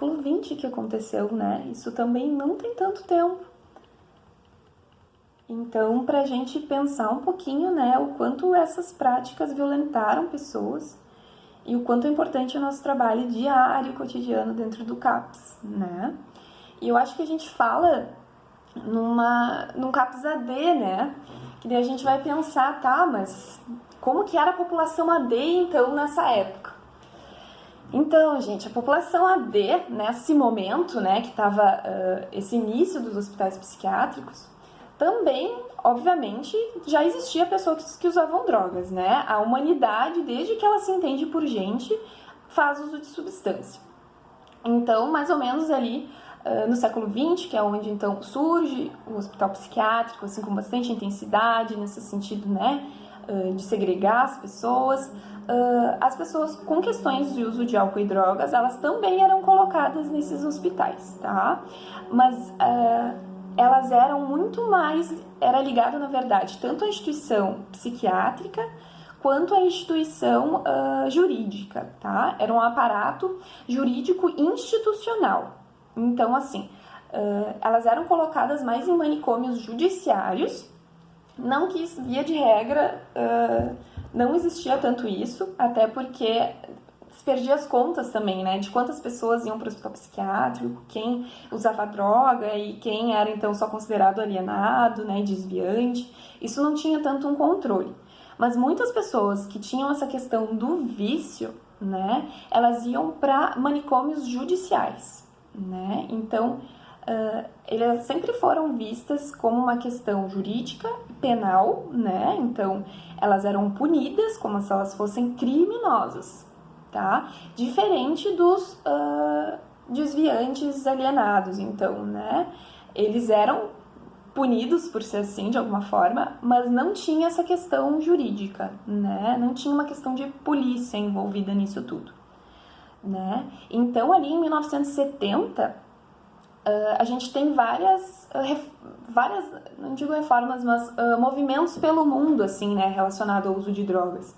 século XX que aconteceu, né? Isso também não tem tanto tempo. Então, para a gente pensar um pouquinho, né, o quanto essas práticas violentaram pessoas e o quanto é importante o nosso trabalho diário, cotidiano dentro do CAPS, né? E eu acho que a gente fala num CAPS AD, né? Que daí a gente vai pensar, tá, mas como que era a população AD, então, nessa época? Então, gente, a população AD, nesse momento, né, que estava esse início dos hospitais psiquiátricos, também, obviamente, já existia pessoas que usavam drogas, né? A humanidade, desde que ela se entende por gente, faz uso de substância. Então, mais ou menos ali no século XX, que é onde então surge o hospital psiquiátrico, assim, com bastante intensidade, nesse sentido, né, de segregar as pessoas com questões de uso de álcool e drogas, elas também eram colocadas nesses hospitais, tá? Mas elas eram muito mais, era ligado, na verdade, tanto à instituição psiquiátrica quanto à instituição jurídica, tá? Era um aparato jurídico institucional. Então, assim, elas eram colocadas mais em manicômios judiciários, não que, via de regra, não existia tanto isso, até porque se perdia as contas também, né, de quantas pessoas iam para o hospital psiquiátrico, quem usava droga e quem era, então, só considerado alienado, né, desviante. Isso não tinha tanto um controle. Mas muitas pessoas que tinham essa questão do vício, né, elas iam para manicômios judiciais, né? Então, elas sempre foram vistas como uma questão jurídica, penal, né? Então, elas eram punidas como se elas fossem criminosas, tá? Diferente dos desviantes alienados, então, né? Eles eram punidos por ser assim, de alguma forma, mas não tinha essa questão jurídica, né? Não tinha uma questão de polícia envolvida nisso tudo, né? Então, ali em 1970, a gente tem várias, não digo reformas, mas movimentos pelo mundo, assim, né, relacionado ao uso de drogas.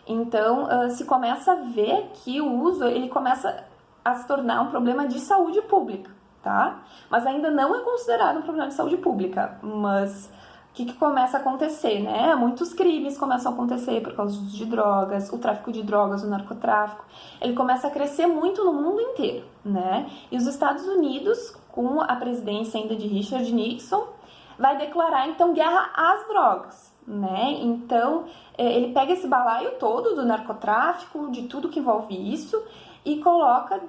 Então, se começa a ver que o uso, ele começa a se tornar um problema de saúde pública, tá? Mas ainda não é considerado um problema de saúde pública, mas o que começa a acontecer, né? Muitos crimes começam a acontecer por causa do uso de drogas, o tráfico de drogas, o narcotráfico, ele começa a crescer muito no mundo inteiro, né? E os Estados Unidos, com a presidência ainda de Richard Nixon, vai declarar, então, guerra às drogas, né? Então, ele pega esse balaio todo do narcotráfico, de tudo que envolve isso, e coloca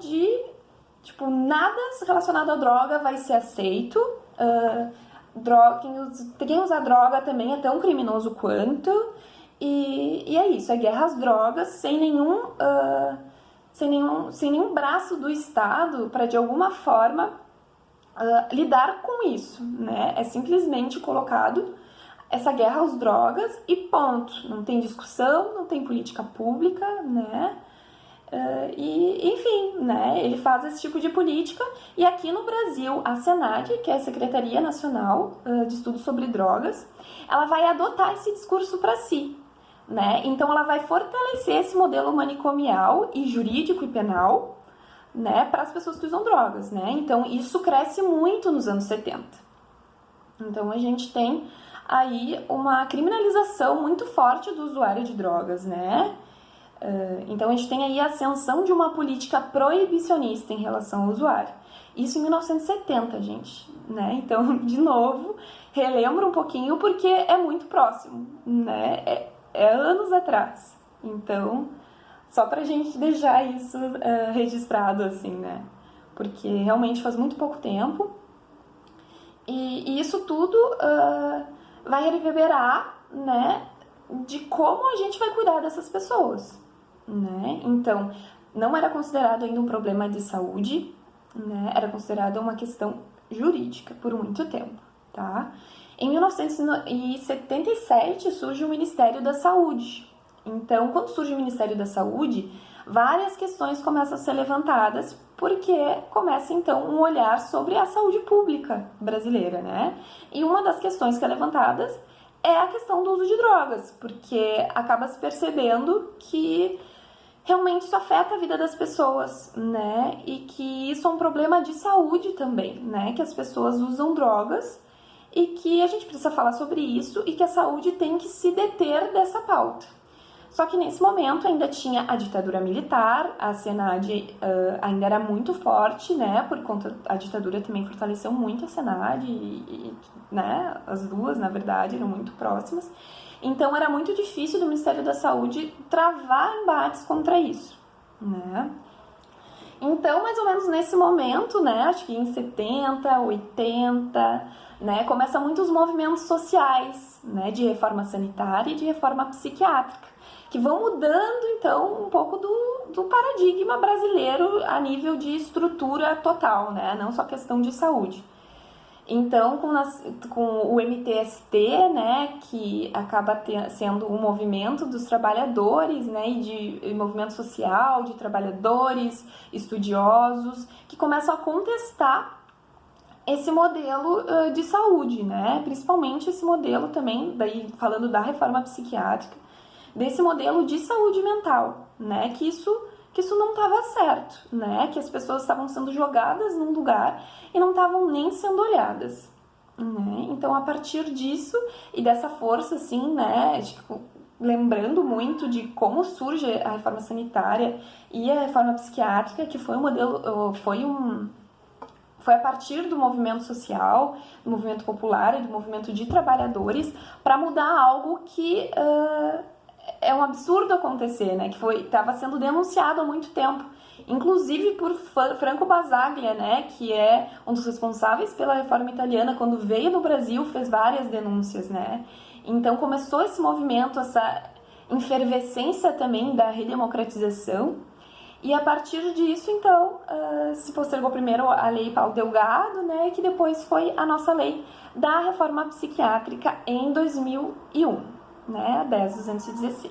tipo, nada relacionado à droga vai ser aceito, quem usa droga também é tão criminoso quanto, e é isso, é guerra às drogas, sem nenhum braço do Estado para, de alguma forma, lidar com isso, né? É simplesmente colocado essa guerra às drogas e ponto. Não tem discussão, não tem política pública, né? Enfim, né? Ele faz esse tipo de política e aqui no Brasil, a SENAD, que é a Secretaria Nacional de Estudos sobre Drogas, ela vai adotar esse discurso para si, né? Então ela vai fortalecer esse modelo manicomial e jurídico e penal, né, para as pessoas que usam drogas, né? Então, isso cresce muito nos anos 70. Então, a gente tem aí uma criminalização muito forte do usuário de drogas, né? Então, a gente tem aí a ascensão de uma política proibicionista em relação ao usuário. Isso em 1970, gente, né? Então, de novo, relembro um pouquinho porque é muito próximo, né? É anos atrás. Então, só pra gente deixar isso registrado, assim, né? Porque realmente faz muito pouco tempo. E isso tudo vai reverberar, né? De como a gente vai cuidar dessas pessoas, né? Então, não era considerado ainda um problema de saúde, né? Era considerado uma questão jurídica por muito tempo, tá? Em 1977 surge o Ministério da Saúde. Então, quando surge o Ministério da Saúde, várias questões começam a ser levantadas, porque começa, então, um olhar sobre a saúde pública brasileira, né? E uma das questões que é levantadas é a questão do uso de drogas, porque acaba se percebendo que realmente isso afeta a vida das pessoas, né? E que isso é um problema de saúde também, né? Que as pessoas usam drogas e que a gente precisa falar sobre isso e que a saúde tem que se deter dessa pauta. Só que nesse momento ainda tinha a ditadura militar, a Senad ainda era muito forte, né? Por conta a ditadura também fortaleceu muito a Senad né? As duas, na verdade, eram muito próximas. Então era muito difícil do Ministério da Saúde travar embates contra isso, né? Então, mais ou menos nesse momento, né, acho que em 70, 80, né, começa muitos movimentos sociais, né, de reforma sanitária e de reforma psiquiátrica, que vão mudando, então, um pouco do paradigma brasileiro a nível de estrutura total, né, não só questão de saúde. Então, com o MTST, né, que acaba sendo um movimento dos trabalhadores, né, e movimento social de trabalhadores, estudiosos, que começam a contestar esse modelo de saúde, né, principalmente esse modelo também, daí falando da reforma psiquiátrica, desse modelo de saúde mental, né, que isso não estava certo, né? Que as pessoas estavam sendo jogadas num lugar e não estavam nem sendo olhadas, né? Então, a partir disso e dessa força, assim, né? Lembrando muito de como surge a reforma sanitária e a reforma psiquiátrica, que foi um modelo, foi a partir do movimento social, do movimento popular e do movimento de trabalhadores para mudar algo que é um absurdo acontecer, né? Que estava sendo denunciado há muito tempo, inclusive por Franco Basaglia, né? Que é um dos responsáveis pela reforma italiana, quando veio no Brasil, fez várias denúncias, né? Então começou esse movimento, essa efervescência também da redemocratização, e a partir disso, então, se postergou primeiro a Lei Paulo Delgado, né? Que depois foi a nossa lei da reforma psiquiátrica em 2001. Né, a 10.216.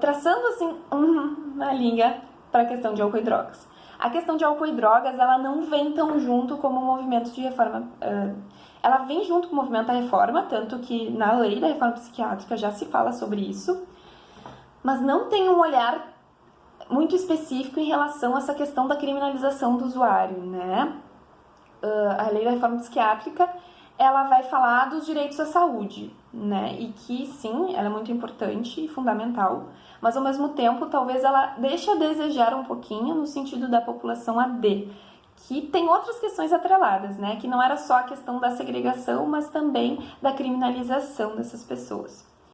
Traçando assim uma linha para a questão de álcool e drogas. A questão de álcool e drogas, ela não vem tão junto como o movimento de reforma. Ela vem junto com o movimento da reforma, tanto que na lei da reforma psiquiátrica já se fala sobre isso, mas não tem um olhar muito específico em relação a essa questão da criminalização do usuário, né? A lei da reforma psiquiátrica, ela vai falar dos direitos à saúde, né? E que, sim, ela é muito importante e fundamental, mas, ao mesmo tempo, talvez ela deixe a desejar um pouquinho no sentido da população AD, que tem outras questões atreladas, né? Que não era só a questão da segregação, mas também da criminalização dessas pessoas.